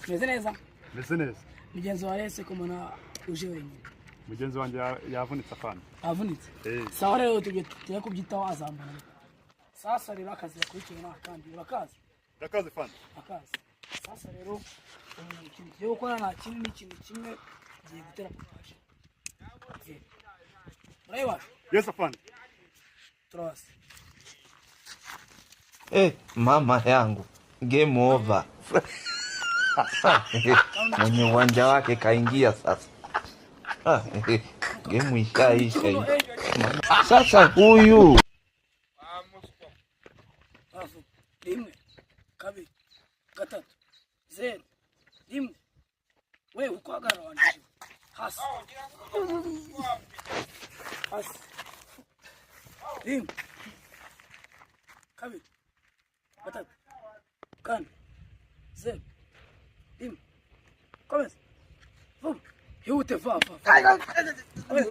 Meze neza? Meze neza. Mugenzi wa Rese kumana uje wenyine. Mugenzi wanjye yavunitse afana. Avunitse? Sawa rero tugiye kubyitaho azambara. Sasa rero akazi yakurikiye n'akandi urakazi? Ndakazi fana. Akazi. Sasa rero ikintu cyo gukora nta kintu n'ikintu kimwe giye gutera kubaje. Urayibasha? Yes afana. Trust. Mama yangu. Game over. Mwenye uwanja wake kaingia sasa. Game ishaisha hii. Sasa huyu. Rimwe, kabiri, gatatu, 0, rimwe. Wewe uko agara wanje. Hasi. Hasi. Rimwe. Kabiri. Gatatu. Kane. 0. Rimwe. Komeza. Vum. Hihute va.